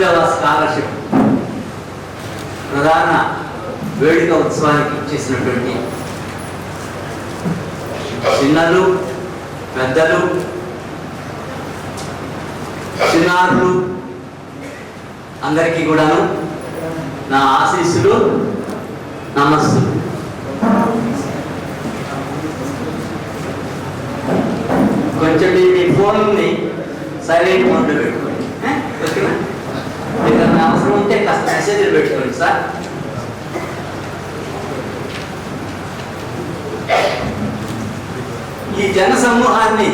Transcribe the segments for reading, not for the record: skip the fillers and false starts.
9వ scholarship ప్రధాన వేడుక ఉత్సవానికి ఇచ్చేసినటువంటి చిన్నలు, పెద్దలు, చిన్నారులు అందరికీ కూడాను నా ఆశీస్సులు, నమస్సులు. కొంచెం మీ ఫోన్ని సైలెంట్ మోడ్లో పెట్టుకోండి, ఓకేనా? ఏదైనా అవసరం ఉంటే కాస్త మెసేజ్లు పెట్టుకోండి సార్. ఈ జన సమూహాన్ని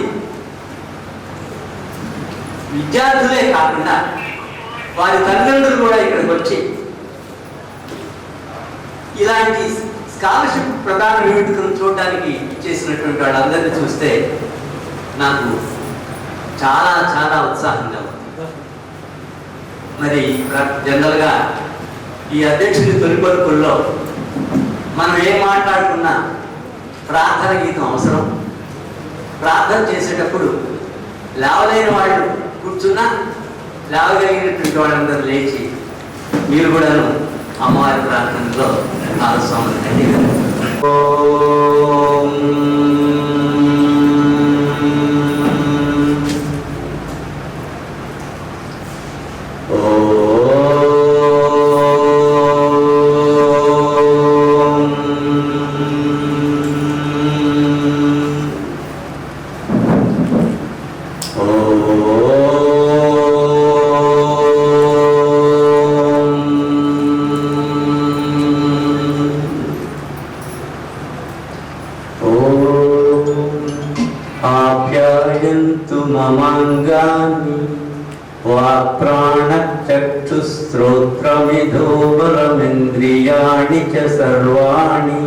విద్యార్థులే కాకుండా వారి తల్లిదండ్రులు కూడా ఇక్కడికి వచ్చి ఇలాంటి స్కాలర్షిప్ ప్రధాన వేడుకను చూడడానికి చేసినటువంటి వాళ్ళందరినీ చూస్తే నాకు చాలా చాలా ఉత్సాహంగా ఉంది. మరి జనరల్గా ఈ అధ్యక్షుడి తొలి పలుకుల్లో మనం ఏం మాట్లాడుకున్నా ప్రార్థన గీతం అవసరం. ప్రార్థన చేసేటప్పుడు లేవలేని వాళ్ళు కూర్చున్నా లేవగలిగినటువంటి వాళ్ళందరూ లేచి మీరు కూడాను అమ్మవారి ప్రార్థనలో భాగస్వాములు. ఆప్యాయంతు మమాంగాని వాక్ప్రాణచక్షుశ్రోత్రమిధో బలమింద్రియాణి చ సర్వాణి.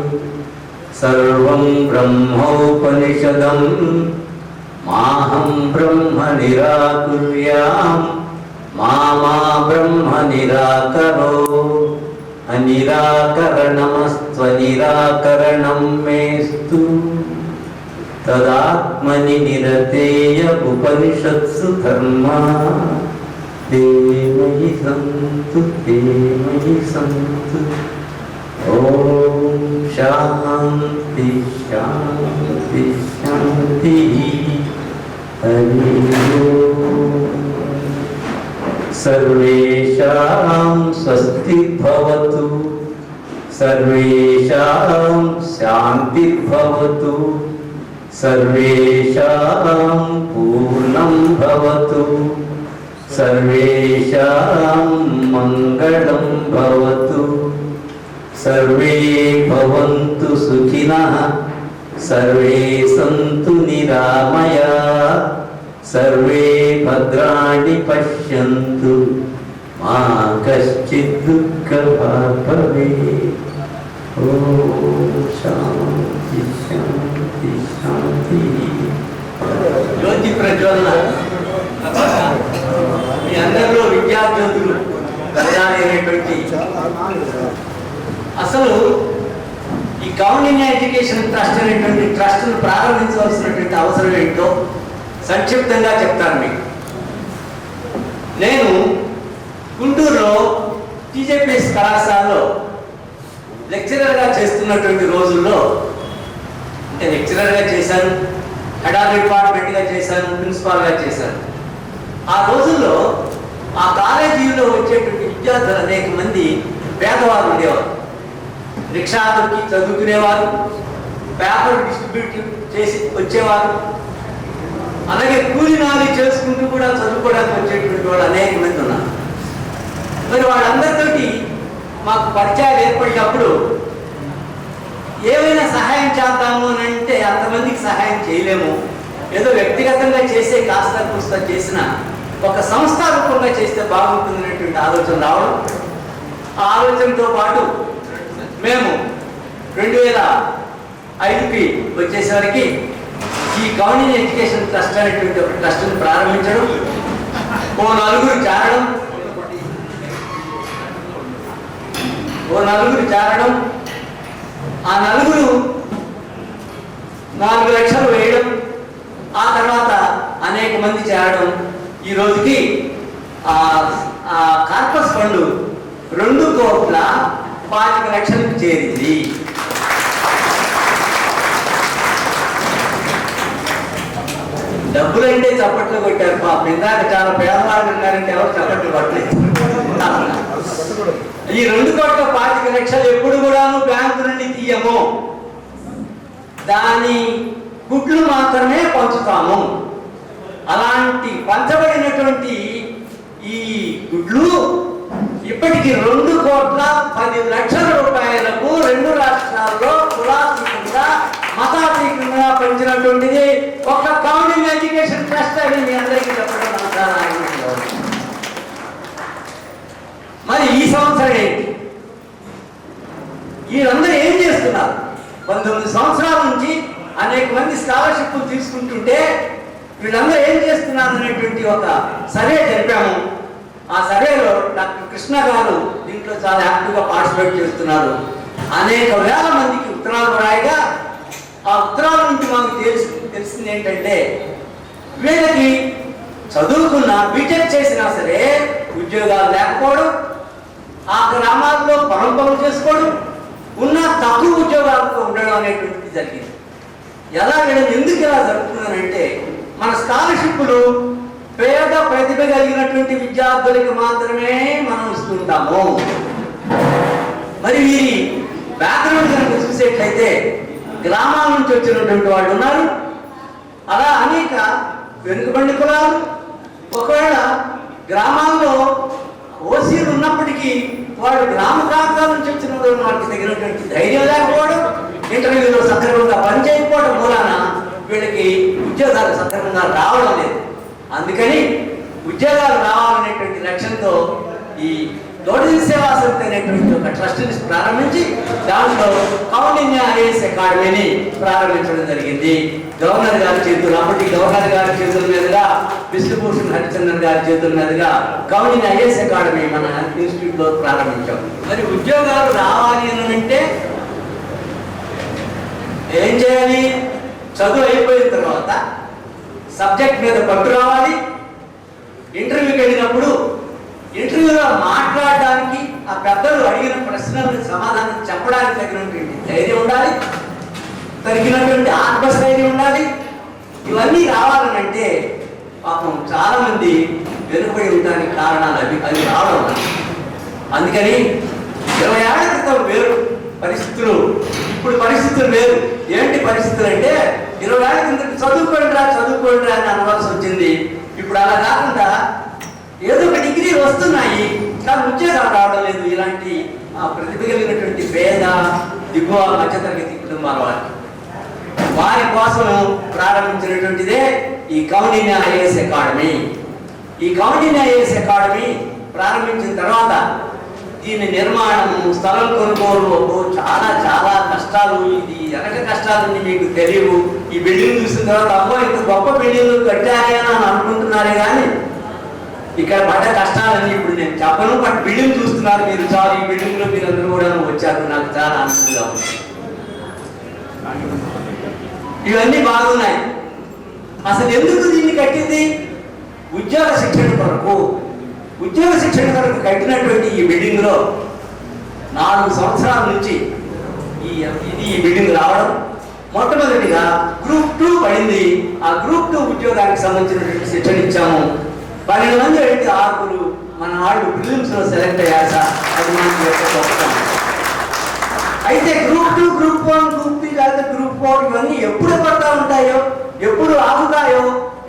సర్వం బ్రహ్మోపనిషదం మాహం బ్రహ్మ నిరాకుర్యాం మా బ్రహ్మ నిరాకరో. అనిరాకరణమస్త్వనిరాకరణం మేస్తు తదాత్మని నిరతేయ ఉపనిషత్సు ధర్మా. తే మయి సంతు తే మయి సంతు. ఓం శాంతి శాంతి శాంతి. హరి ఓం. సర్వేషాం స్వస్తిర్భవతు, సర్వేషాం శాంతిర్భవతు, సర్వేషాం పూర్ణం భవతు, సర్వేషాం మంగళం భవతు. సర్వే భవంతు సుఖినః, సర్వే సంతు నిరామయాః, సర్వే భద్రాణి పశ్యంతు మా కశ్చిద్ దుఃఖభాగ్ భవేత్. ఓం శాంతి శాంతి శాంతి. జ్యోతి ప్రజ్వలన మీ అందరిలో విద్యార్థులు అనేటువంటి అసలు ఈ కౌండిన్య ఎడ్యుకేషన్ ట్రస్ట్ అనేటువంటి ట్రస్ట్ను ప్రారంభించవలసినటువంటి అవసరం ఏంటో సంక్షిప్తంగా చెప్తాను మీకు. నేను గుంటూరులో టీజేపీఎస్ కళాశాలలో లెక్చరర్గా చేస్తున్నటువంటి రోజుల్లో, అంటే లెక్చరర్గా చేశాను, హెడ్ ఆఫ్ డిపార్ట్మెంట్గా చేశాను, ప్రిన్సిపాల్గా చేశాను. ఆ రోజుల్లో ఆ కాలేజీలో వచ్చేటువంటి విద్యార్థులు అనేక మంది పేదవారు ఉండేవారు. రిక్షా దొరికి చదువుకునేవారు, పేపర్ డిస్ట్రిబ్యూట్ చేసి వచ్చేవారు, అలాగే కూలినాలి చేసుకుంటూ కూడా చదువుకోవడానికి వచ్చేటువంటి వాళ్ళు అనేక మంది ఉన్నారు. మరి వాళ్ళందరితోటి మాకు పరిచయాలు ఏర్పడినప్పుడు ఏమైనా సహాయం చేద్దాము అని అంటే అంతమందికి సహాయం చేయలేము. ఏదో వ్యక్తిగతంగా చేసే కాస్త కూస్త చేసిన ఒక సంస్థ రూపంగా చేస్తే బాగుంటుంది అనేటువంటి ఆలోచన రావడం. ఆ ఆలోచనతో పాటు మేము 2005కి వచ్చేసరికి ఈ కౌండిన్య ఎడ్యుకేషన్ ట్రస్ట్ అనేటువంటి ఒక ట్రస్ట్ను ప్రారంభించడం, ఓ నలుగురు చేరడం, ఆ నలుగురు 4 లక్షలు వేయడం, ఆ తర్వాత అనేక మంది చేరడం, ఈ రోజుకి ఫండ్ 2,25,00,000కు చేరింది. డబ్బులంటే చప్పట్లు కొట్టారు పాపం. ఇందాక చాలా పేదవాళ్ళు ఉన్నారంటే ఎవరు చప్పట్లు కొట్టలేదు. ఈ 2,25,00,000 ఎప్పుడు కూడాను బ్యాంకు నుండి తీయము, దాని గుడ్లు మాత్రమే పంచుతాము. అలాంటి పంచబడినటువంటి ఈ గుడ్లు ఇప్పటికి 2,10,00,000 రూపాయలకు 2 రాష్ట్రాల్లో కులాతీతంగా మతాతీతంగా పంచినటువంటిది ఒక కౌంటింగ్ ఎడ్యుకేషన్ ట్రస్ట్ అని మీ అందరికీ చెప్పడం మరి ఈ సంవత్సరం ఏంటి? వీళ్ళందరూ ఏం చేస్తున్నారు? 19 సంవత్సరాల నుంచి అనేక మంది స్కాలర్షిప్లు తీసుకుంటుంటే వీళ్ళందరూ ఏం చేస్తున్నారు అనేటువంటి ఒక సర్వే జరిపాము. ఆ సర్వేలో డాక్టర్ కృష్ణ గారు దీంట్లో చాలా యాక్టివ్గా పార్టిసిపేట్ చేస్తున్నారు. అనేక వేల మందికి ఉత్తరాలు రాయగా ఆ ఉత్తరాల నుంచి మాకు తెలిసింది ఏంటంటే వీళ్ళకి చదువుకున్న బీటెక్ చేసినా సరే ఉద్యోగాలు లేకపోవడం, ఆ గ్రామాల్లో పొలం పనులు చేసుకోవడం, ఉన్న తక్కువ ఉద్యోగాలతో ఉండడం అనేటువంటిది జరిగింది. ఎందుకు ఇలా జరుగుతుందనంటే మన స్కాలర్షిప్లు పేద ప్రతిభ కలిగినటువంటి విద్యార్థులకు మాత్రమే మనం ఇస్తుంటాము. మరి వీరి బ్యాక్గ్రౌండ్ కనుక చూసేట్లయితే గ్రామాల నుంచి వచ్చినటువంటి వాళ్ళు ఉన్నారు, అలా అనేక వెనుకబడి కులాలు. ఒకవేళ గ్రామాల్లో ఓసీలు ఉన్నప్పటికీ వాడు గ్రామ ప్రాంతాల నుంచి వచ్చిన వారికి తగినటువంటి ధైర్యం లేకపోవడం, ఇంటర్వ్యూలో సక్రమంగా పనిచేయకపోవడం మూలాన వీళ్ళకి ఉద్యోగాలు సక్రమంగా రావడం లేదు. అందుకని ఉద్యోగాలు రావాలనేటువంటి లక్ష్యంతో ఈ నోడల్ సేవా సమితి అనేటువంటి ఒక ట్రస్ట్ని ప్రారంభించి దాంట్లో కౌండిన్య ఐఏఎస్ అకాడమీని ప్రారంభించడం జరిగింది. గవర్నర్ గారి చేతులు, అప్పటి గవర్నర్ గారి చేతుల మీదుగా విష్ణుభూషణ్ హరిచంద్రన్ గారి చేతుల మీదుగా కౌండిన్య ఐఏఎస్ అకాడమీ మన ఇన్స్టిట్యూట్ లో ప్రారంభించాం. మరి ఉద్యోగాలు రావాలి అని అంటే ఏం చేయాలి? చదువు అయిపోయిన తర్వాత సబ్జెక్ట్ మీద పట్టు రావాలి. ఇంటర్వ్యూకి వెళ్ళినప్పుడు ఇంటర్వ్యూలో మాట్లాడడానికి, ఆ పెద్దలు అడిగిన ప్రశ్నలకు సమాధానం చెప్పడానికి తగినటువంటి ధైర్యం ఉండాలి, తగినటువంటి ఆత్మస్థైర్యం ఉండాలి. ఇవన్నీ రావాలనంటే పాపం చాలా మంది వెనుకబడి ఉండడానికి కారణాలు అవి రావడం. అందుకని 20 ఏళ్ల క్రితం వేరు పరిస్థితులు, ఇప్పుడు పరిస్థితులు వేరు. ఏంటి పరిస్థితులు అంటే 20 ఏళ్ల కింద చదువుకోండిరా అని అనవలసి వచ్చింది. ఇప్పుడు అలా కాకుండా ఏదో ఒక డిగ్రీలు వస్తున్నాయి కానీ ఉద్యోగాలు రావడం లేదు. ఇలాంటి ప్రతిభ కలిగినటువంటి పేద దిగువ మధ్యతరగతి కుటుంబాల వారి కోసం ప్రారంభించినటువంటిదే ఈ కౌండిన్య ఐఏఎస్ అకాడమీ. ఈ కౌండిన్య ఐఏఎస్ అకాడమీ ప్రారంభించిన తర్వాత దీని నిర్మాణము, స్థలం కొనుగోలు చాలా చాలా కష్టాలు. ఇది వెనక కష్టాలన్నీ మీకు తెలియవు. ఈ బిల్డింగ్ చూసిన తర్వాత అమ్మో ఇంత గొప్ప బిల్డింగ్ కట్టారే అని అనుకుంటున్నారే కానీ ఇక్కడ పడ్డ కష్టాలన్నీ ఇప్పుడు నేను చెప్పను. బట్ బిల్డింగ్ చూస్తున్నారు మీరు చాలు. ఈ బిల్డింగ్ లో మీరు అందరూ కూడా వచ్చారు, నాకు చాలా ఆనందంగా ఉంది. ఇవన్నీ బాగున్నాయి. అసలు ఎందుకు దీన్ని కట్టింది? ఉద్యోగ శిక్షణ కొరకు. ఉద్యోగ శిక్షణ కొరకు కట్టినటువంటి ఈ బిల్డింగ్ లో 4 సంవత్సరాల నుంచి ఈ బిల్డింగ్ రావడం. మొట్టమొదటిగా గ్రూప్ 2 పడింది. ఆ గ్రూప్ 2 ఉద్యోగానికి సంబంధించినటువంటి శిక్షణ ఇచ్చాము. 12 మంది వెళ్తే 6 మన వాళ్ళు ప్రిలిమ్స్ లో సెలెక్ట్ అయ్యాక అది మనకి గొప్పతనం. అయితే గ్రూప్ 2, గ్రూప్ 1, గ్రూప్ 3 లేదా గ్రూప్ 4 ఇవన్నీ ఎప్పుడు పడతా ఉంటాయో, ఎప్పుడు ఆగుతాయో,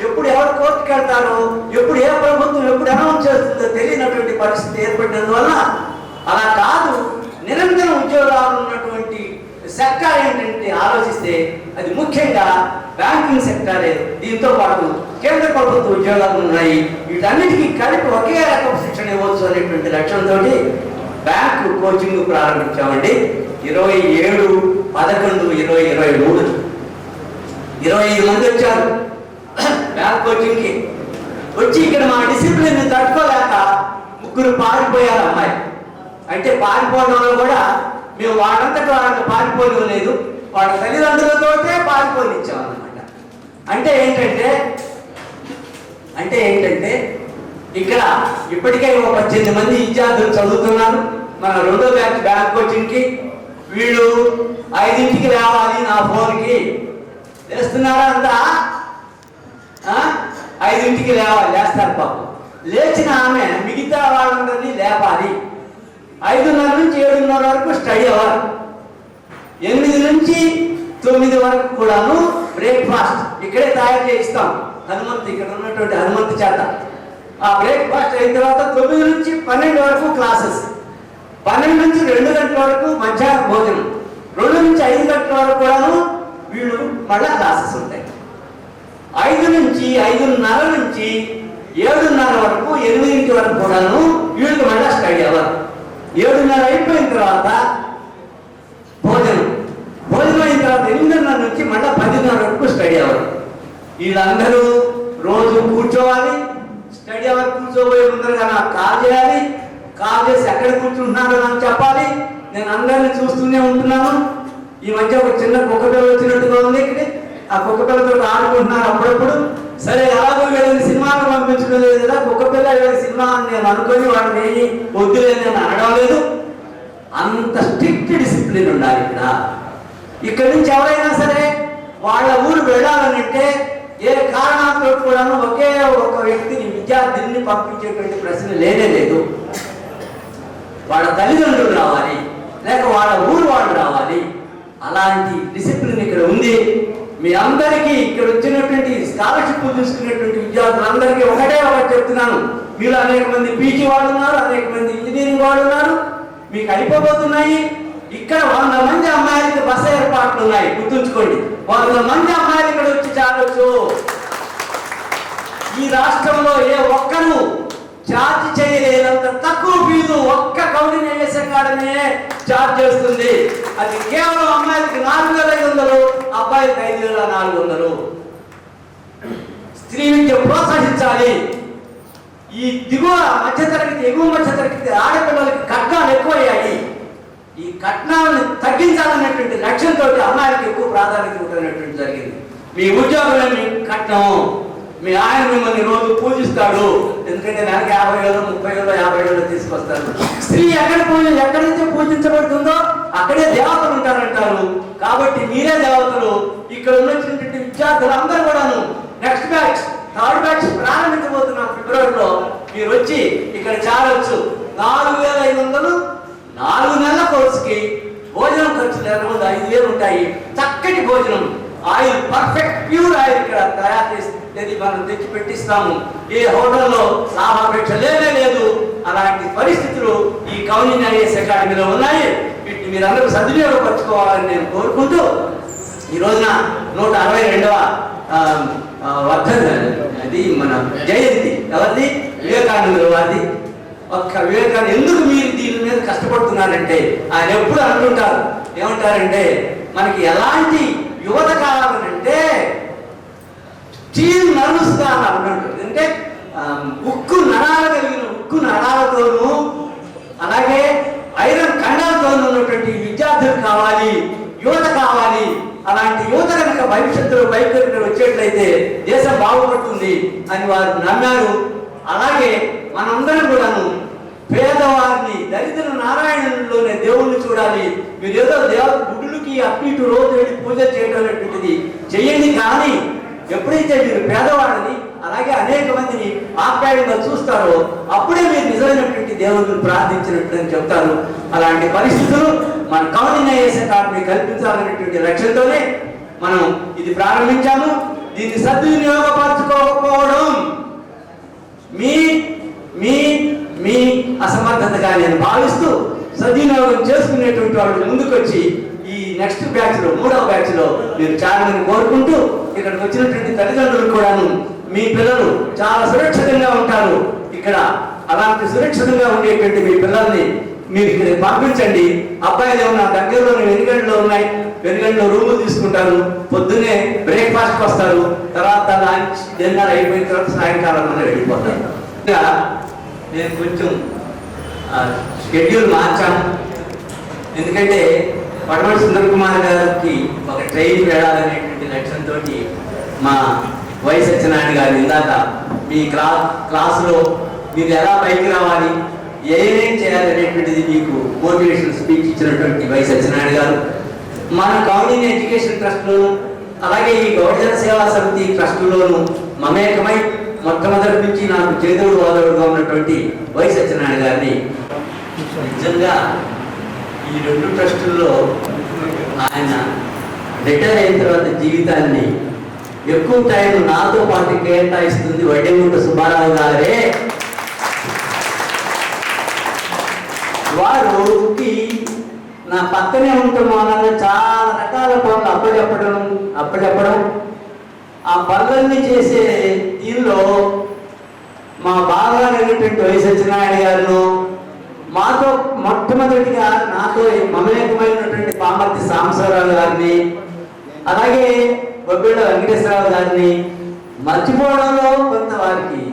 ఎప్పుడు ఎవరు కోర్టుకు వెళ్తారో, ఎప్పుడు ఏ ప్రభుత్వం ఎప్పుడు అనౌన్స్ చేస్తుందో తెలియనటువంటి పరిస్థితి ఏర్పడినందువల్ల అలా కాదు, నిరంతరం ఉద్యోగాలు ఉన్నటువంటి సెక్టార్ ఏంటంటే ఆలోచిస్తే అది ముఖ్యంగా బ్యాంకింగ్ సెక్టారే. దీంతో పాటు కేంద్ర ప్రభుత్వ ఉద్యోగాలు ఉన్నాయి. వీటన్నిటికీ కలిపి ఒకే రకం శిక్షణ ఇవ్వచ్చు అనేటువంటి లక్ష్యంతో బ్యాంకు కోచింగ్ ప్రారంభించామండి. 27/11/2023 25 మంది వచ్చారు బ్యాంక్ కోచింగ్కి. వచ్చి ఇక్కడ మా డిసిప్లిన్ తట్టుకోలేక 3 పారిపోయారు అమ్మాయి. అంటే పారిపోవడంలో కూడా మేము వాళ్ళంతటా వాళ్ళకి పారిపోలేదు, వాళ్ళ తల్లిదండ్రులతోటే పారిపోనిచ్చాం అన్నమాట. అంటే ఏంటంటే ఇక్కడ ఇప్పటికే ఒక 18 మంది విద్యార్థులు చదువుతున్నారు మన రెండో బ్యాచ్ కోచింగ్కి. వీళ్ళు 5ంటికి లేవాలి నా ఫోన్కి. లేస్తున్నారా అంతా? 5ంటికి లేస్తారు పాపం. లేచిన ఆమె మిగతా వాళ్ళందరినీ లేపాలి. 5:30 నుంచి 7:30 వరకు స్టడీ అవర్. 8 నుంచి 9 వరకు కూడాను బ్రేక్ఫాస్ట్ ఇక్కడే తయారు చేయిస్తాం. ఇక్కడ ఉన్నటువంటి హనుమంతు చేత. ఆ బ్రేక్ఫాస్ట్ అయిన తర్వాత 9 నుంచి 12 వరకు క్లాసెస్. 12 నుంచి 2 గంటల వరకు మధ్యాహ్నం భోజనం. 2 నుంచి 5 గంటల వరకు కూడాను వీళ్ళు మళ్ళా క్లాసెస్ ఉంటాయి. 5 నుంచి 5:30 నుంచి 7:30 వరకు 8 వరకు కూడాను వీళ్ళకి మళ్ళా స్టడీ అవర్. 7:30 అయిపోయిన తర్వాత భోజనం. భోజనం అయిన తర్వాత 8:30 నుంచి మళ్ళీ 10:30 వరకు స్టడీ అవర్. వీళ్ళందరూ రోజు కూర్చోవాలి. స్టడీ అవర్ కూర్చోబోయే ముందరగా నాకు కాల్ చేయాలి. కాల్ చేసి ఎక్కడ కూర్చుంటున్నారో నాకు చెప్పాలి. నేను అందరినీ చూస్తూనే ఉంటున్నాను. ఈ మధ్య ఒక చిన్న కుక్క పిల్ల వచ్చినట్టుగా ఉంది. ఇక్కడ ఆ కుక్క పిల్లతో ఆడుకుంటున్నారు అప్పుడప్పుడు. సరే ఎలాగో వీళ్ళని సినిమాకు పంపించడం లేదు కదా, కుక్క పిల్ల వీళ్ళ సినిమా అని నేను అనుకొని వాళ్ళని వద్దులే నేను అనడం లేదు. అంత స్ట్రిక్ట్ డిసిప్లిన్ ఉండాలి ఇక్కడ. ఇక్కడి నుంచి ఎవరైనా సరే వాళ్ళ ఊరు వెళ్ళాలనంటే ఏ కారణంతో కూడాను ఒకే ఒక వ్యక్తిని విద్యార్థిని పంపించేటువంటి ప్రశ్న లేనే లేదు. వాళ్ళ తల్లిదండ్రులు రావాలి, లేక వాళ్ళ ఊరు వాళ్ళు రావాలి. అలాంటి డిసిప్లిన్ ఇక్కడ ఉంది. మీ అందరికీ ఇక్కడ వచ్చినటువంటి స్కాలర్షిప్ తీసుకునేటువంటి విద్యార్థులందరికీ ఒకటే చెప్తున్నాను. మీరు అనేక మంది పీజీ వాళ్ళు ఉన్నారు, అనేక మంది ఇంజనీరింగ్ వాళ్ళు ఉన్నారు. మీకు అయిపోబోతున్నాయి. ఇక్కడ 100 మంది అమ్మాయిలకి బస్సు ఏర్పాట్లు ఉన్నాయి. గుర్తుంచుకోండి, 100 మంది అమ్మాయిలు ఇక్కడ వచ్చి చాలొచ్చు. ఈ రాష్ట్రంలో ఏ ఒక్కరు ఛార్జ్ చేయలేనంత తక్కువ ఫీజు ఒక్క కౌండిన్య అకాడమీ ఛార్జ్ చేస్తుంది. అది కేవలం అమ్మాయిలకి 4,500, అబ్బాయిలకి 5,400. స్త్రీ విద్య ప్రోత్సహించాలి. ఈ దిగువ మధ్యతరగతి, ఎగువ మధ్యతరగతి ఆడపిల్లలకి కట్నాలు ఎక్కువయ్యాయి. ఈ కట్నాలను తగ్గించాలనేటువంటి లక్ష్యంతో అమ్మాయిలకు ఎక్కువ ప్రాధాన్యత ఇవ్వడం జరిగింది. మీ ఉద్యోగులని కట్నం, మీ ఆయన మిమ్మల్ని రోజు పూజిస్తాడు. ఎందుకంటే నెలకు 50,000, 30,000, 50,000 తీసుకొస్తారు. స్త్రీ ఎక్కడైతే పూజించబడుతుందో అక్కడే దేవతలు ఉంటారంటారు. కాబట్టి మీరే దేవతలు. ఇక్కడ ఉన్నటువంటి విద్యార్థులు అందరూ కూడాను నెక్స్ట్ బ్యాచ్, 3rd బ్యాచ్ ప్రారంభించబోతున్నాం ఫిబ్రవరిలో. మీరు వచ్చి ఇక్కడ చేరవచ్చు. 4,500 4 నెలల కోర్సుకి. భోజనం ఖర్చులు అరౌండ్ 5,000 ఉంటాయి. చక్కటి భోజనం, ఆయిల్ పర్ఫెక్ట్ ప్యూర్ ఆయిల్ ఇక్కడ తయారు చేసి మనం తెచ్చి పెట్టిస్తాము. ఏ హోటల్లో లాభాపేక్ష లేదు. అలాంటి పరిస్థితులు ఈ కౌండిన్య అకాడమీలో ఉన్నాయి. వీటిని మీరందరూ సద్వినియోగపరచుకోవాలని నేను కోరుకుంటూ, ఈ రోజున 162వ అది మన జయంతి ఎవరిది? వివేకానందుల వారిది. ఒక్క వివేకానంద ఎందుకు మీరు దీని మీద కష్టపడుతున్నారంటే ఆయన ఎప్పుడు అంటుంటారు, ఏమంటారంటే మనకి ఎలాంటి యువత కావాలనంటే స్టీల్ నర్వ్స్ గా అంటుంటారు. అంటే ఉక్కు నరాలు కలిగిన ఉక్కు నరాలతోనూ అలాగే ఐరన్ ఖండాలతోనూ ఉన్నటువంటి విద్యార్థులు కావాలి, యువత కావాలి. అలాంటి యువత కనుక భవిష్యత్తులో బయట వచ్చేట్లయితే దేశం బాగుపడుతుంది అని వారు నమ్మారు. అలాగే మనందరం కూడాను పేదవారిని, దళితుల నారాయణుల్లోనే దేవుణ్ణి చూడాలి. మీరు ఏదో గుడులకి అటు ఇటు రోజు వెళ్ళి పూజ చేయడం అనేటువంటిది చెయ్యండి. కానీ ఎప్పుడైతే మీరు పేదవాడిని అలాగే అనేక మందిని ఆప్యాయంగా చూస్తారో అప్పుడే మీరు నిజమైనటువంటి దేవుడిని ప్రార్థించినట్టు అని చెప్తారు. అలాంటి పరిస్థితులు మన కౌండిన్య అకాడమీ కల్పించాలనేటువంటి లక్ష్యంతోనే మనం ఇది ప్రారంభించాము. దీన్ని సద్వినియోగపరచుకోకపోవడం మీ మీ మీ అసమర్థతగా నేను భావిస్తూ, సద్వినియోగం చేసుకునేటువంటి వాళ్ళు ముందుకొచ్చి ఈ నెక్స్ట్ బ్యాచ్లో 3వ బ్యాచ్లో మీరు చాలామంది కోరుకుంటూ, ఇక్కడికి వచ్చినటువంటి తల్లిదండ్రులు కూడాను మీ పిల్లలు చాలా సురక్షితంగా ఉంటారు. ఇక్కడ అలాంటి సురక్షితంగా ఉండేటువంటి మీ పిల్లల్ని మీరు ఇక్కడ పంపించండి. అబ్బాయిలు ఏమన్నా దగ్గరలో వెనుగండ్లో ఉన్నాయి, వెనుగండ్లో రూములు తీసుకుంటారు. పొద్దున్నే బ్రేక్ఫాస్ట్కి వస్తారు, తర్వాత లంచ్ డిన్నర్ అయిపోయిన తర్వాత సాయంకాలం వెళ్ళిపోతారు. ఇంకా నేను కొంచెం షెడ్యూల్ మార్చాను. ఎందుకంటే పడమటి సుందర్ కుమార్ గారికి ఒక ట్రైన్ వెళ్ళాలనేటువంటి లక్ష్యంతో మా వై సత్యనారాయణ గారు ఇందాక మీ క్లాసులో మీరు ఎలా పైకి రావాలి, ఏమేం చేయాలి అనేటువంటిది మీకు మోటివేషన్ స్పీచ్ ఇచ్చినటువంటి వై సత్యనారాయణ గారు, మన కౌండిన్య ఎడ్యుకేషన్ ట్రస్ట్లోను అలాగే ఈ గౌడజన సేవా సమితి ట్రస్టులోను మమేకమై మొట్టమొదటి నుంచి నాకు చేదోడు వాదోడుగా ఉన్నటువంటి వై సత్యనారాయణ గారిని నిజంగా ఈ రెండు ట్రస్టుల్లో ఆయన రిటైర్ అయిన తర్వాత జీవితాన్ని ఎక్కువ టైం నాతో పాటు కేటాయిస్తుంది వడ్డెంగుంట సుబ్బారావు గారే. వారికి నా పక్కనే ఉండటం వలన చాలా రకాల పనులు అప్పచెప్పడం ఆ పనులన్నీ చేసే దీనిలో మా బావగారైనటువంటి వై సత్యనారాయణ గారు మాతో మొట్టమొదటిగా నాతో మమేకమైనటువంటి పామర్తి సాంబశివరావు గారిని అలాగే బొబ్బిళ్ళ వెంకటేశ్వరరావు గారిని మర్చిపోవడంలో కొంత వారికి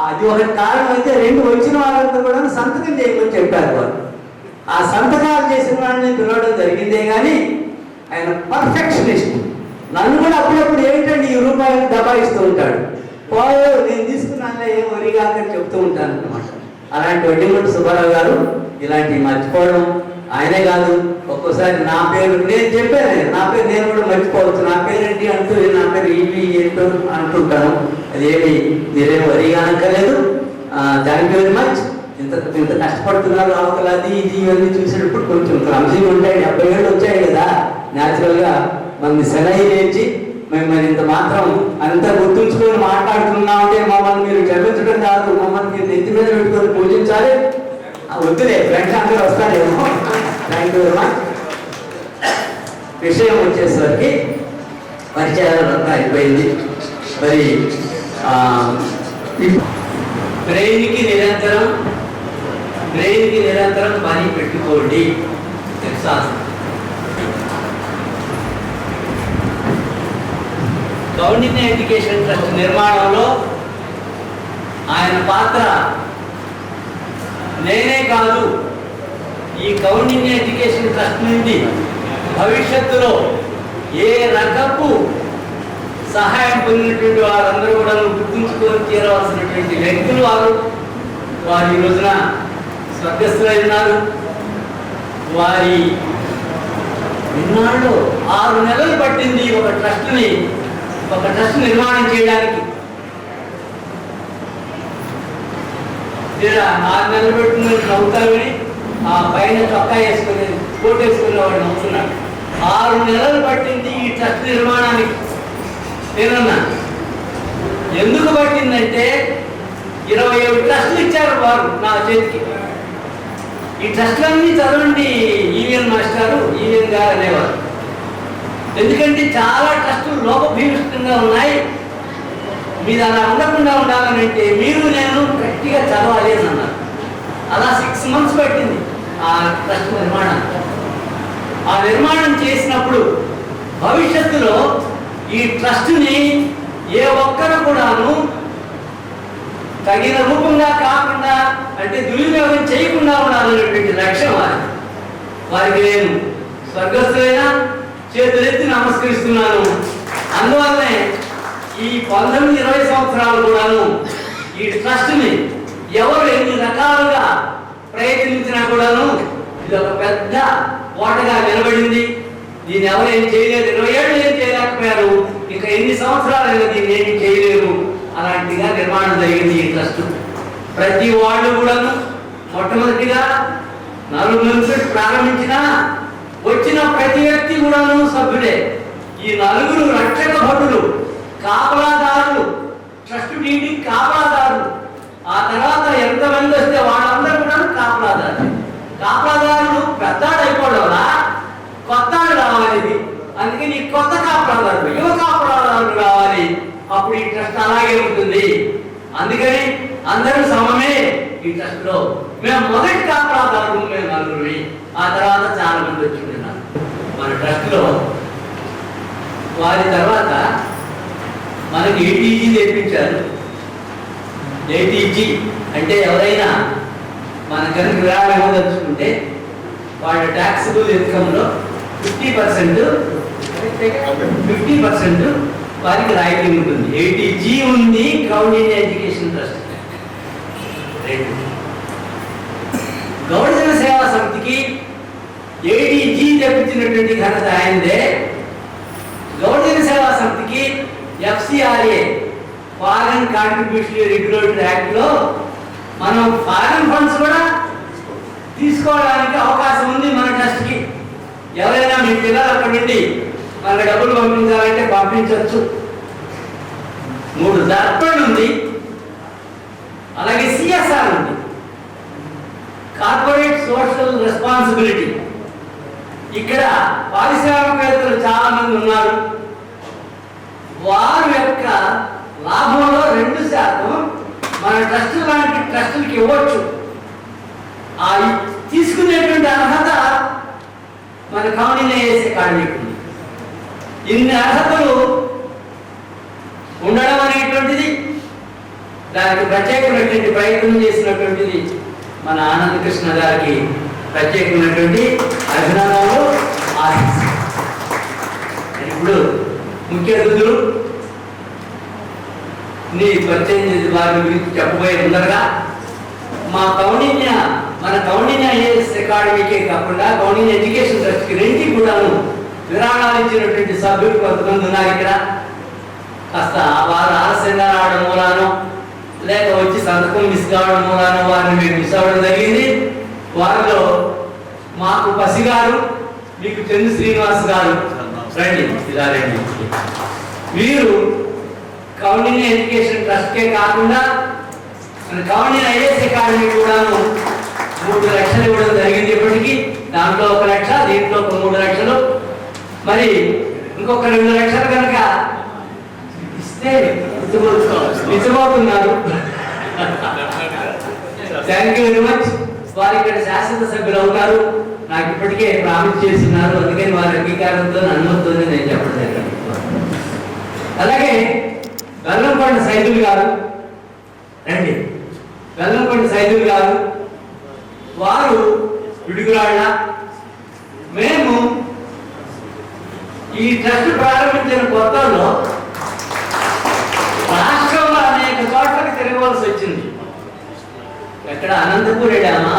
అది ఒక కారణం అయితే, రెండు వచ్చిన వాళ్ళంతా కూడా సంతకం చేయమని చెప్పారు వారు. ఆ సంతకాలు చేసిన వాళ్ళని పిలవడం జరిగిందే కానీ ఆయన పర్ఫెక్షనిస్ట్. నన్ను కూడా అప్పుడప్పుడు ఏమిటండి ఈ రూపాయలు దబాయిస్తూ ఉంటాడు, పోయో నేను తీసుకున్నానులే ఏం వరిగాకని చెప్తూ ఉంటాను అన్నమాట. అలాంటి వడ్డెంగుంట సుబ్బారావు గారు ఇలాంటి మర్చిపోవడం, ఆయనే కాదు ఒక్కోసారి నా పేరు నేను చెప్పాను, నా పేరు నేను కూడా మర్చిపోవచ్చు, నా పేరేంటి అంటూ నా పేరు ఇవి ఏంటో అంటుంటాను. అదేమి మీరేం వరిగా అనక్కర్లేదు. Thank you very much. ఇంత కష్టపడుతున్నారు అవతలది ఇది ఇవన్నీ చూసేటప్పుడు కొంచెం క్లమ్జీగా ఉంటాయి. 70 ఏళ్ళు వచ్చాయి కదా, న్యాచురల్గా మన శనై లేచి మిమ్మల్ని ఇంత మాత్రం అంత గుర్తుంచుకొని మాట్లాడుతున్నామంటే మమ్మల్ని మీరు క్షమించడం కాదు, మమ్మల్ని మీరు నెత్తి మీద పెట్టుకొని పూజించాలి. వద్దులే, ఫ్రెండ్స్ అందరూ వస్తారేమో. Thank you very much. విషయం వచ్చేసరికి పరిచయాలు అంతా అయిపోయింది. మరి బ్రెయిన్కి నిరంతరం పని పెట్టుకోండి. కౌండిన్య ఎడ్యుకేషన్ ట్రస్ట్ నిర్మాణంలో ఆయన పాత్ర నేనే కాదు, ఈ కౌండిన్య ఎడ్యుకేషన్ ట్రస్ట్ నుండి భవిష్యత్తులో ఏ రకపు సహాయం పొందినటువంటి వారందరూ కూడా గుర్తుంచుకొని తీరవలసినటువంటి వ్యక్తులు వారు ఈ రోజున స్వర్గస్థులై ఉన్నారు. వారి ఇన్నాళ్ళు 6 నెలలు పట్టింది ఒక ట్రస్ట్ నిర్మాణం చేయడానికి. 6 నెలలు పెట్టిన నవ్వుతామని ఆ పైన చొక్కా వేసుకుని కోట్ వేసుకునే వాడు నవ్వుతున్నాడు. 6 నెలలు పట్టింది ఈ ట్రస్ట్ నిర్మాణానికి. నేనన్నా ఎందుకు పట్టిందంటే 27 ట్రస్టులు ఇచ్చారు వారు నా చేతికి. ఈ ట్రస్టులన్నీ చదవండి ఈవీఎన్ మాస్టారు, ఈవీఎన్ గారు అనేవారు. ఎందుకంటే చాలా ట్రస్టులు లోపభీష్టంగా ఉన్నాయి, మీరు అలా ఉండకుండా ఉండాలని అంటే మీరు నేను గట్టిగా చదవాలి అని అన్నారు. అలా 6 months పట్టింది ఆ ట్రస్ట్ నిర్మాణం. ఆ నిర్మాణం చేసినప్పుడు భవిష్యత్తులో ఈ ట్రస్ట్ని ఏ ఒక్కరు కూడాను తగిన రూపంగా కాకుండా అంటే దుర్వినియోగం చేయకుండా ఉండాలనేటువంటి లక్ష్యం వారికి నేను స్వర్గస్థులైనా చేతులెత్తి నమస్కరిస్తున్నాను. అందువల్లనే ఈ 19-20 సంవత్సరాలు కూడాను ఈ ట్రస్ట్ని ఎవరు ఎన్ని రకాలుగా ప్రయత్నించినా కూడాను ఇది ఒక పెద్ద కోటగా నిలబడింది. దీన్ని ఎవరు ఏం చేయలేదు, 20 ఏళ్ళు ఏం చేయలేకపోయారు, ఇంకా ఎన్ని సంవత్సరాలైనా దీన్ని ఏమి చేయలేరు. అలాంటిగా నిర్మాణం జరిగింది ఈ ట్రస్ట్. ప్రతి వాళ్ళు కూడాను మొట్టమొదటిగా 4 మంది ప్రారంభించిన వచ్చిన ప్రతి వ్యక్తి కూడాను సభ్యుడే. ఈ 4 రక్షక భటులు, కాపలాదారులు, ట్రస్ట్ డీడీ కాపలాదారులు. ఆ తర్వాత ఎంతమంది వస్తే వాళ్ళందరూ కూడా కాపలాదారులు పెద్దాడు అయిపోవడం వల్ల కొత్తాడు రావాలి. అందుకని ఈ కొత్త కాపలాదారులు, యువ కాపలాదారులు రావాలి. అప్పుడు ఈ ట్రస్ట్ అలాగే ఉంటుంది. అందుకని అందరూ సమమే ఈ ట్రస్ట్ లో. మేము మొదటి కాపలాదారులు మేము 4. ఆ తర్వాత చాలా మంది వచ్చి ఉన్నారు మన ట్రస్ట్ లో. వారి తర్వాత మనకి ఏటీజీ తెప్పించారు. ఏటీజీ అంటే ఎవరైనా మన కనుక విరాళం ఇవ్వదలుచుకుంటే వాళ్ళ ట్యాక్సిబుల్ ఇన్కంలో 50% వారికి రాయితీ ఉంటుంది. ఏటీజీ ఉంది కౌండిన్య ఎడ్యుకేషన్ ట్రస్ట్. రెండు గౌడ జన సేవా సమితికి ఏడీజీ తెప్పించినటువంటి ఘనత ఆయనదే. గౌడ జన సేవా సమితికి FCRA foreign contribution regulatory act లో మనం ఫారెన్ ఫండ్స్ కూడా తీసుకోవడానికి అవకాశం ఉంది. మన ట్రస్ట్ కి ఎవరైనా మీ పిల్లలు అక్కడి నుండి మనకు డబ్బులు పంపించాలంటే పంపించవచ్చు. 3 దర్పణ్ ఉంది, అలాగే CSR ఉంది, కార్పొరేట్ సోషల్ రెస్పాన్సిబిలిటీ. ఇక్కడ పారిశ్రామికవేత్తలు చాలా మంది ఉన్నారు. వారి యొక్క లాభంలో 2% మన ట్రస్ట్ లాంటి ట్రస్టులకి ఇవ్వచ్చు. ఆ తీసుకునేటువంటి అర్హత మన కౌన్సిల్ అకాడమీకి ఉంది. ఇన్ని అర్హతలు ఉండడం అనేటువంటిది దానికి ప్రత్యేకమైనటువంటి ప్రయత్నం చేసినటువంటిది మన ఆనంద కృష్ణ గారికి ప్రత్యేకమైనటువంటి అభినందనలు. ఇప్పుడు ముఖ్య అతిథులు నీ పరిచయం చేసి వారి గురించి చెప్పబోయే ముందరగా మన కౌండిన్య ఐఏఎస్ అకాడమీకే కాకుండా కౌండిన్య ఎడ్యుకేషన్ ట్రస్ట్కి రెండింటికి కూడాను విరాళాలు ఇచ్చినటువంటి సభ్యులు కొంతమంది ఉన్నారు. ఇక్కడ కాస్త వారు ఆలస్యంగా రావడం మూలానో లేక వచ్చి సంతకం మిస్ కావడం మూలానో వారిని మేము మిస్ అవ్వడం జరిగింది. వారిలో మాకు పసి గారు, మీకు చంద్ర శ్రీనివాస్ గారు రండి, ఇలా రండి. వీరు కౌండిన్య ఎడ్యుకేషన్ ట్రస్ట్కే కాకుండా కౌండిన్య ఐఏఎస్ అకాడమీ కూడాను 3 లక్షలు ఇవ్వడం జరిగింది. ఇప్పటికీ దాంట్లో 1 లక్ష, దీంట్లో 3 లక్షలు, మరి ఇంకొక 2 లక్షలు కనుక ఇస్తే ఇచ్చబోతున్నారు. Thank you very much. వారు ఇక్కడ శాశ్వత సభ్యులు అవుతారు, నాకు ఇప్పటికే ప్రామిస్ చేస్తున్నారు. అందుకని వారి అంగీకారంతో అనుమతితో నేను చెప్పడం జరిగింది. అలాగే వెల్లంకొండ సైదులు గారు రండి. వెల్లంకొండ సైదులు గారు వారు పిడుగురాళ్ళ. మేము ఈ ట్రస్ట్ ప్రారంభించిన కొత్తలో రాష్ట్రంలో అనేక చోట్లకి తిరగవలసి వచ్చింది. ఎక్కడ అనంతపూర్ వెళ్ళామా,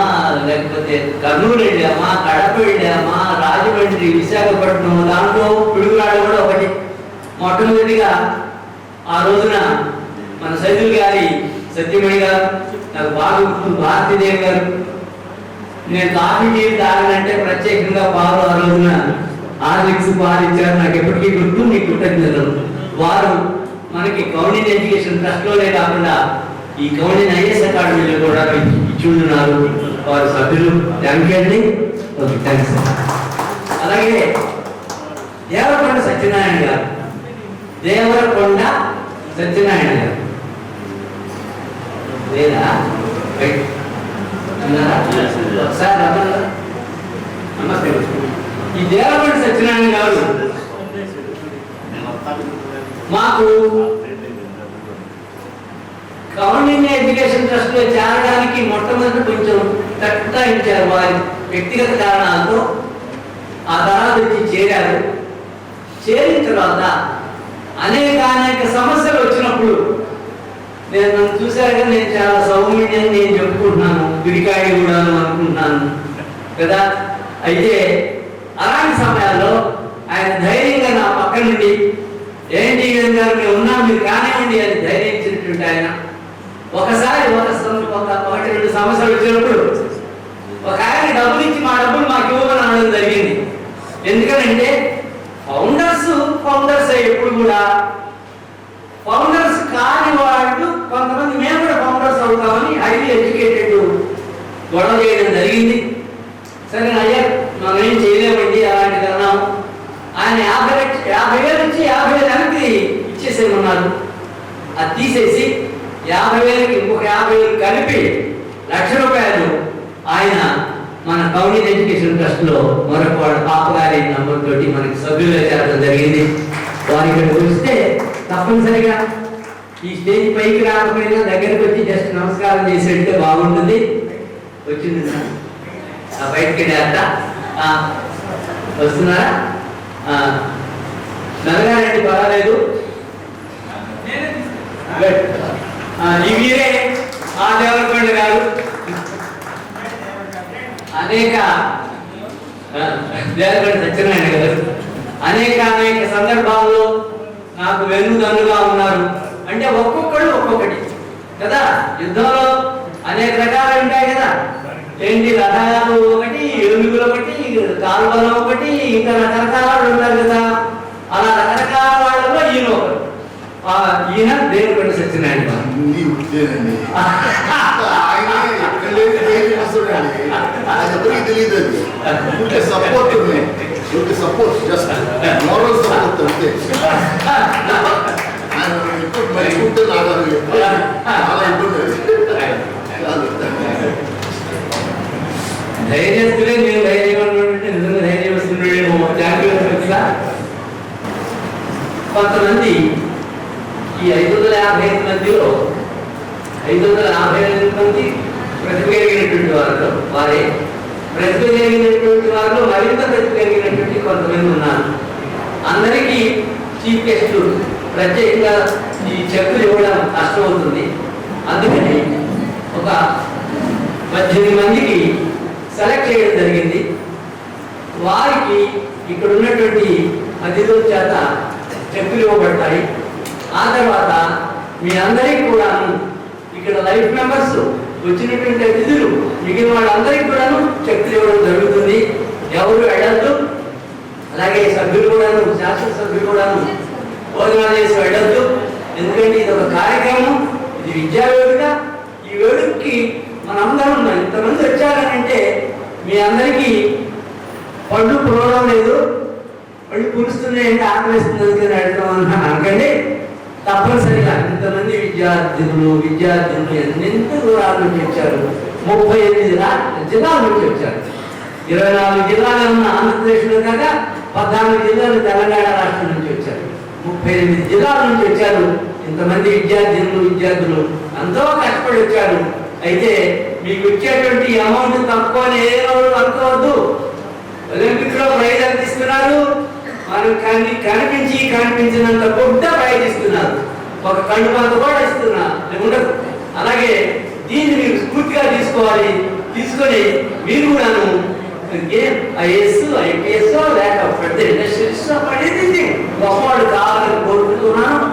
లేకపోతే కర్నూలు వెళ్ళామా, కడప వెళ్ళామా, రాజమండ్రి, విశాఖపట్నం, దాంట్లో పిడుగురాళ్ళు కూడా ఒకటి. మొట్టమొదటిగా ఆ రోజున మన సైదుల్ గారి సత్యమణి గారు, నాకు బాగా గుర్తు భారతీదేవి గారు, నేను కాఫీ టీ తాగానంటే ప్రత్యేకంగా పాలు ఆ రోజున హార్లిక్స్ పాలు ఇచ్చారు. నాకు ఎప్పటికీ గుర్తు, మీ కృతజ్ఞతలు. వారు మనకి కౌండిన్య ఎడ్యుకేషన్ ట్రస్ట్లోనే కాకుండా ఈ కౌండిన్య ఐఏఎస్ అకాడమీలో కూడా ఇచ్చున్నారు. వారు సభ్యులు. థ్యాంక్ యూ అండి. Okay, thanks. అలాగే దేవరకొండ సత్యనారాయణ గారు, దేవరకొండ సత్యనారాయణ గారు లేదా ఒకసారి నమస్తే. ఈ దేవరకొండ సత్యనారాయణ గారు మాకు కౌండిన్య ఎడ్యుకేషన్ ట్రస్ట్ లో చేరడానికి మొట్టమొదటి కొంచెం తగ్గించారు వారి వ్యక్తిగత కారణాలతో. ఆ తర్వాత వచ్చి చేరారు. చేరిన తర్వాత అనేక సమస్యలు వచ్చినప్పుడు నన్ను చూశాక నేను చాలా సౌమ్యం నేను చెప్పుకుంటున్నాను, పిరికాడి కూడా అనుకుంటున్నాను కదా. అయితే అలాంటి సమయాల్లో ఆయన ధైర్యంగా నా పక్క నుండి ఏంటి గారు మేము ఉన్నాం, మీరు కానివ్వండి అని ధైర్యం ఇచ్చినటువంటి ఆయన. ఒకసారి 1-2 సమస్యలు వచ్చినప్పుడు ఒక ఆయన డబ్బులు ఇచ్చి మా డబ్బులు మాకు ఇవ్వమని అనడం జరిగింది. ఎందుకనంటే ఫౌండర్స్ ఎప్పుడు కూడా ఫౌండర్స్ కాని వాళ్ళు కొంతమంది మేము కూడా ఫౌండర్స్ అవుతామని హైలీ ఎడ్యుకేటెడ్ గొడవ చేయడం జరిగింది. సరే అయ్యా మనం ఏం చేయలేమండి అలాంటిది అన్నాము. ఆయన 50,000 ఇచ్చి 50,000 ఇచ్చేసేమన్నారు. అది తీసేసి 50,000కి ఇంకొక 50,000 కలిపి ₹1,00,000 ఆయన మన కౌండిన్య ఎడ్యుకేషన్ ట్రస్ట్ లో మరొక వాడు పాపగారి నంబర్ తోటి మనకి సభ్యులుగా చేరడం జరిగింది. వారి ఇక్కడికి వస్తే తప్పనిసరిగా ఈ స్టేజ్ పైకి రాకపోయినా దగ్గరికి వచ్చి జస్ట్ నమస్కారం చేసేట్టే బాగుంటుంది. వచ్చింది బయటకి వెళ్ళారట. వస్తున్నారా? నల్లగారండి, పర్వాలేదు. ఈ వీరే ఆ దేవరకొండ గారు అనేక దేవరకొండ సత్యనారాయణ గారు అనేక సందర్భాల్లో నాకు వెన్నుదన్నుగా ఉన్నారు. అంటే ఒక్కొక్కళ్ళు ఒక్కొక్కటి కదా. యుద్ధంలో అనేక రకాలు ఉంటాయి కదా. ఏంటి, రథాలు ఒకటి, ఏనుగులు ఒకటి, కాలువలు ఒకటి, ఇంకా రకరకాల వాళ్ళు ఉంటారు కదా. అలా రకరకాల వాళ్ళలో ఈయన ఒకరు. ఈయన Devarakonda Satyanarayana support just moral support అంతే. మరికుంటే చాలా ఇబ్బంది. ధైర్యస్తులే నేను ధైర్యం అంటే నిజంగా ధైర్యం వస్తున్నాడేమో. జాగ్రత్త. కొంతమంది ఈ 555 మందిలో 555 మంది ప్రతిభ కలిగినటువంటి వారే ప్రతిభ కలిగినటువంటి వారిలో మరింత ప్రతిభ కలిగినటువంటి కొంతమంది ఉన్నారు. అందరికీ చీఫ్ గెస్ట్ ప్రత్యేకంగా ఈ చెక్కులు ఇవ్వడం కష్టమవుతుంది. అందుకని ఒక 18 మందికి సెలెక్ట్ చేయడం జరిగింది. వారికి ఇక్కడ ఉన్నటువంటి అతిథుల చేత చెక్కులు ఇవ్వబడతాయి. ఆ తర్వాత మీ అందరికీ కూడాను ఇక్కడ లైఫ్ మెంబర్స్ వచ్చినటువంటి అతిథులు మిగిలిన వాళ్ళందరికీ కూడాను చెక్కులు ఇవ్వడం జరుగుతుంది. ఎవరు వెళ్ళద్దు. అలాగే సభ్యులు కూడాను, శాసన సభ్యులు కూడాను భోజనాలు చేసి వెళ్ళద్దు. ఎందుకంటే ఇది ఒక కార్యక్రమం, ఇది విద్యా వేడుక. ఈ వేడుకకి మనందరం ఇంతమంది వచ్చారనంటే మీ అందరికీ పళ్ళు పురవడం లేదు, పళ్ళు పులుస్తున్నాయంటే ఆకలిస్తుంది అందుకని అడుగుతామని అనకండి. తప్పనిసరిగా ఇంతమంది విద్యార్థులు ఎన్నెంత దూరాల నుంచి వచ్చారు. 38 జిల్లాల నుంచి వచ్చారు. 24 జిల్లాలు ఉన్న ఆంధ్రప్రదేశ్లో కాక 14 జిల్లాలు తెలంగాణ రాష్ట్రం నుంచి వచ్చారు. 38 జిల్లాల నుంచి వచ్చారు. ఇంతమంది విద్యార్థులు ఎంతో కష్టపడి వచ్చారు. అయితే మీకు వచ్చేటువంటి అమౌంట్ తక్కువ అని ఏ రోజు అనుకోవద్దు. ఒలింపిక్ లో ప్రైజ్ ఎంత ఇస్తున్నారు? మనం కనిపించినంత పెద్ద ప్రైజ్ ఇస్తున్నారు. ఒక కళ్ళు మంత కూడా ఇస్తున్నారు. అలాగే దీన్ని మీరు స్ఫూర్తిగా తీసుకోవాలి. తీసుకొని మీరు కూడాను ఐఏఎస్, ఐపీఎస్ లేక పెద్ద ఇండస్ట్రీస్ పడేది గొప్పవాడు కావాలని కోరుకుంటున్నాను.